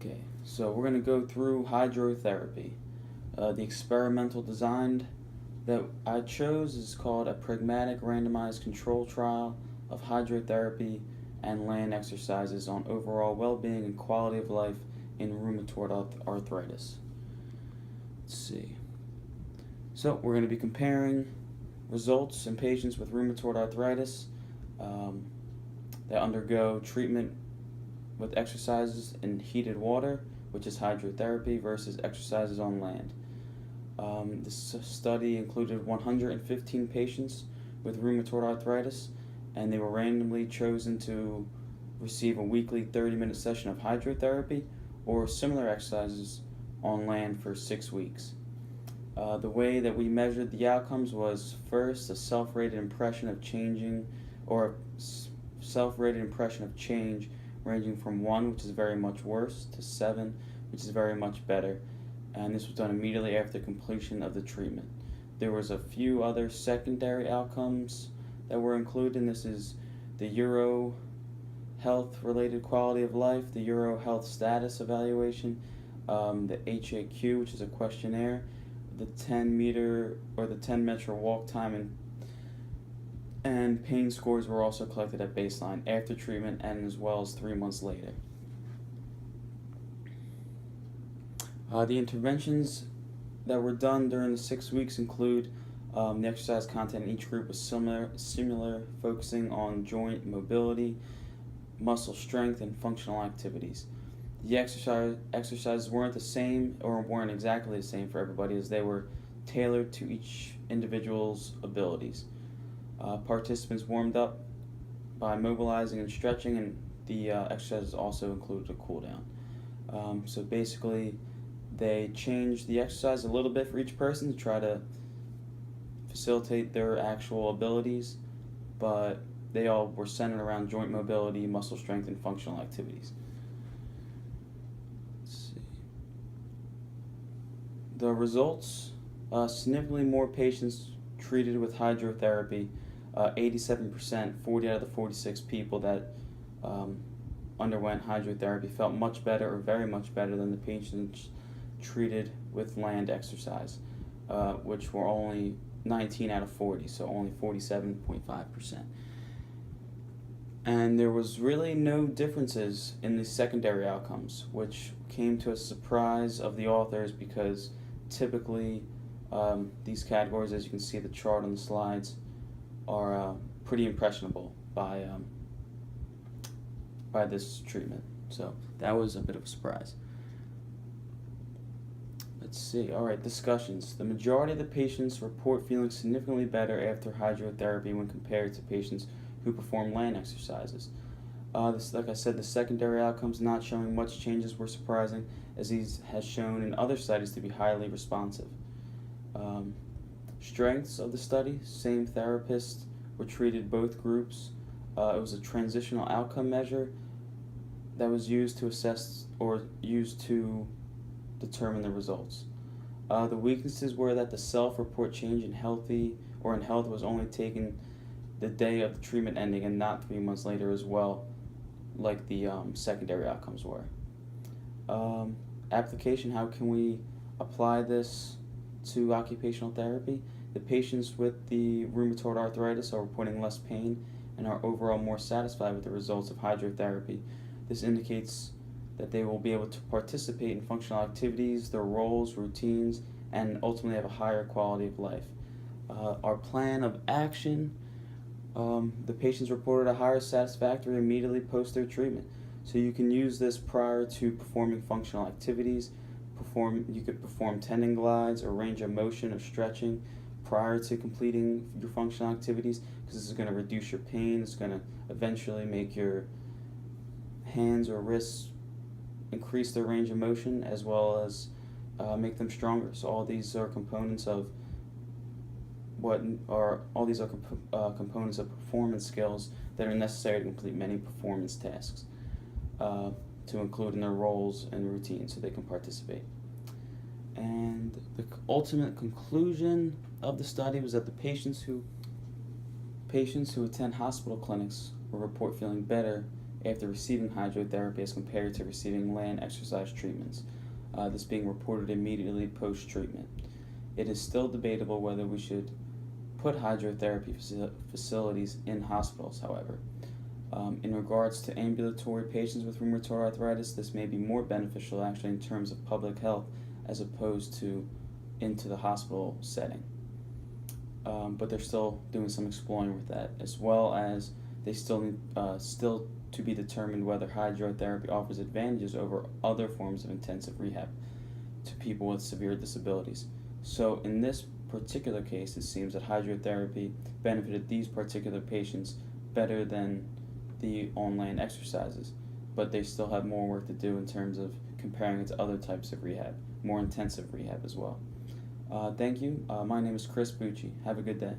Okay, so we're going to go through hydrotherapy. The experimental design that I chose is called a pragmatic randomized control trial of hydrotherapy and land exercises on overall well-being and quality of life in rheumatoid arthritis. Let's see. So we're going to be comparing results in patients with rheumatoid arthritis um, that undergo treatment with exercises in heated water, which is hydrotherapy, versus exercises on land. This study included 115 patients with rheumatoid arthritis, and they were randomly chosen to receive a weekly 30-minute session of hydrotherapy or similar exercises on land for 6 weeks. The way that we measured the outcomes was first a self-rated impression of changing, or self-rated impression of change ranging from 1, which is very much worse, to 7, which is very much better, and this was done immediately after completion of the treatment. There was a few other secondary outcomes that were included, and this is the Euro Health related quality of life, the Euro Health status evaluation, the HAQ, which is a questionnaire, the 10-meter or the 10-meter walk time, and pain scores were also collected at baseline, after treatment, and as well as 3 months later. The interventions that were done during the 6 weeks include the exercise content in each group was similar, focusing on joint mobility, muscle strength, and functional activities. The exercises weren't the same, or weren't exactly the same for everybody, as they were tailored to each individual's abilities. Participants warmed up by mobilizing and stretching, and the exercises also included a cool down. So basically, they changed the exercise a little bit for each person to try to facilitate their actual abilities, but they all were centered around joint mobility, muscle strength, and functional activities. Let's see. The results, significantly more patients treated with hydrotherapy, 87%, 40 out of the 46 people that underwent hydrotherapy felt much better, or very much better, than the patients treated with land exercise, which were only 19 out of 40, so only 47.5%. And there was really no differences in the secondary outcomes, which came to a surprise of the authors, because typically these categories, as you can see the chart on the slides, are pretty impressionable by this treatment. So that was a bit of a surprise. Let's see. All right, discussions. The majority of the patients report feeling significantly better after hydrotherapy when compared to patients who perform land exercises. Like I said, the secondary outcomes not showing much changes were surprising, as these has shown in other studies to be highly responsive. Strengths of the study: same therapists were treated both groups. It was a transitional outcome measure that was used to assess, or used to determine the results. The weaknesses were that the self-report change in health was only taken the day of the treatment ending and not 3 months later as well, like the secondary outcomes were. Application: how can we apply this to occupational therapy? The patients with the rheumatoid arthritis are reporting less pain and are overall more satisfied with the results of hydrotherapy. This indicates that they will be able to participate in functional activities, their roles, routines, and ultimately have a higher quality of life. Our plan of action: the patients reported a higher satisfactory immediately post their treatment. So you can use this prior to performing functional activities. You could perform tendon glides or range of motion or stretching prior to completing your functional activities, because this is going to reduce your pain. It's going to eventually make your hands or wrists increase their range of motion, as well as make them stronger. So all these are components of components of performance skills that are necessary to complete many performance tasks, to include in their roles and routines, so they can participate. And the ultimate conclusion of the study was that the patients who attend hospital clinics will report feeling better after receiving hydrotherapy as compared to receiving land exercise treatments, this being reported immediately post-treatment. It is still debatable whether we should put hydrotherapy facilities in hospitals, however. In regards to ambulatory patients with rheumatoid arthritis, this may be more beneficial actually in terms of public health as opposed to into the hospital setting. But they're still doing some exploring with that, as well as they still need still to be determined whether hydrotherapy offers advantages over other forms of intensive rehab to people with severe disabilities. So in this particular case, it seems that hydrotherapy benefited these particular patients better than the on-land exercises, but they still have more work to do in terms of comparing it to other types of rehab, more intensive rehab as well. Thank you. My name is Chris Bucci. Have a good day.